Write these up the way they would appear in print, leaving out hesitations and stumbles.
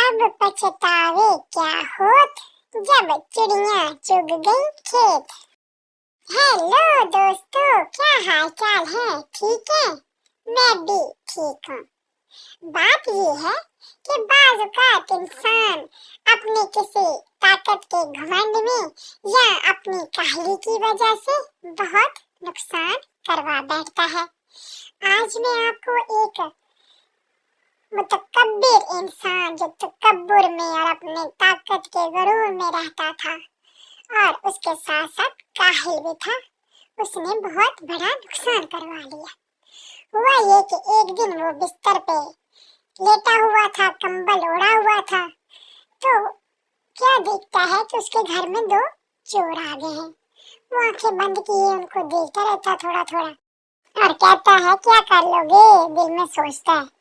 अब पछतावे क्या होत जब चिड़िया चुग गई खेत। हेलो दोस्तों, क्या हाल चाल है? ठीक है, मैं भी ठीक हूँ। बात ये है कि बाज़ औक़ात इंसान अपनी किसी ताकत के घमंड में या अपनी काहली की वजह से बहुत नुकसान करवा बैठता है। आज मैं आपको एक मुतकब्बिर इंसान जो तकब्बुर में और अपने ताकत के गरूर में रहता था और उसके साथ साथ काहिल भी था, उसने बहुत बड़ा नुकसान करवा लिया। हुआ ये कि एक दिन वो बिस्तर पे लेटा हुआ था, कंबल ओढ़ा हुआ था, तो क्या देखता है कि उसके घर में दो चोर आ गए हैं। वो आंखें बंद किए उनको देखता रहता थोड़ा थोड़ा और कहता है क्या कर लोगे, दिल में सोचता है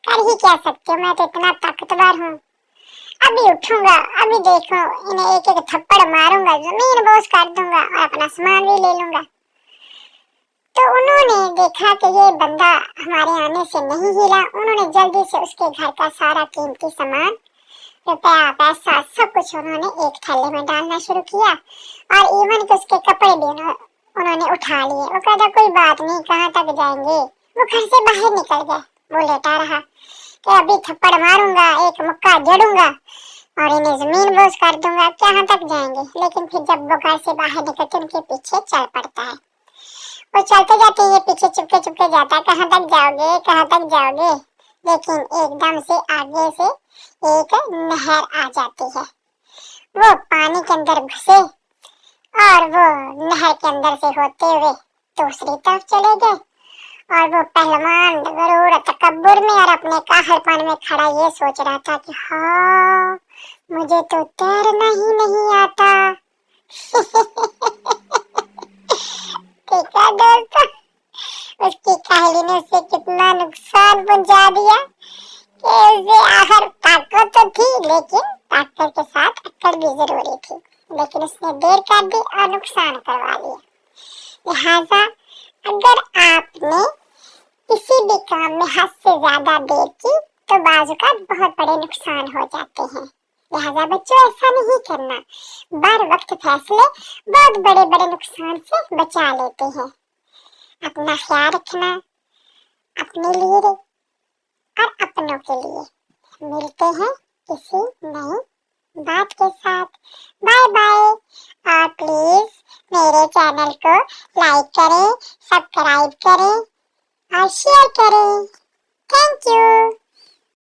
कर ही क्या सकते हो, मैं तो इतना ताकतवर हूँ, अभी उठूंगा, अभी देखो इन्हें एक एक थप्पड़ मारूंगा, जमीन बोस कर दूंगा और अपना सामान भी ले लूंगा। तो उन्होंने देखा कि ये बंदा हमारे आने से नहीं हिला। उन्होंने जल्दी से उसके घर का सारा कीमती सामान, रुपया पैसा सब कुछ उन्होंने एक थैले में डालना शुरू किया और इवन के उसके कपड़े भी उन्होंने उठा लिए। वो कहता कोई बात नहीं, कहाँ तक जाएंगे। वो घर से बाहर निकल गए। वो लेटा रहा कि अभी थप्पड़ मारूंगा, एक मुक्का जड़ूंगा और इन्हें जमीन बोस कर दूंगा, कहाँ तक जाएंगे। लेकिन फिर जब वो घर से बाहर निकलते उनके पीछे चल पड़ता है। वो चलते जाते ये पीछे चुपके चुपके जाता है, कहाँ तक जाओगे, कहाँ तक जाओगे। लेकिन एकदम से आगे से एक नहर आ जाती है। वो पानी के अंदर घुसे और वो नहर के अंदर से होते हुए दूसरी तरफ चले गए। और वो पहलवान गरूर तकब्बुर में और अपने काहलपन में खड़ा ये सोच रहा था कि हाँ, मुझे तो तैरना ही नहीं आता। देखा दोस्तों, उसकी काहली ने उसे कितना नुकसान पहुंचा दिया कि उसे आखिर ताकत तो थी, लेकिन ताकत के साथ अक्ल भी जरूरी थी, लेकिन उसने देर कर दी और नुकसान करवा लिया। लिहाजा अगर आपने किसी भी काम में हद से ज्यादा देर की तो बाज़ औक़ात बहुत बड़े नुकसान हो जाते हैं। लिहाजा बच्चों, ऐसा नहीं करना। बर वक्त फैसले बहुत बड़े बड़े नुकसान से बचा लेते हैं। अपना ख्याल रखना, अपने लिए और अपनों के लिए। मिलते हैं किसी नई बात के साथ। Bye bye. और प्लीज मेरे चैनल को लाइक करें, सब्सक्राइब करें और शेयर करें। Thank you.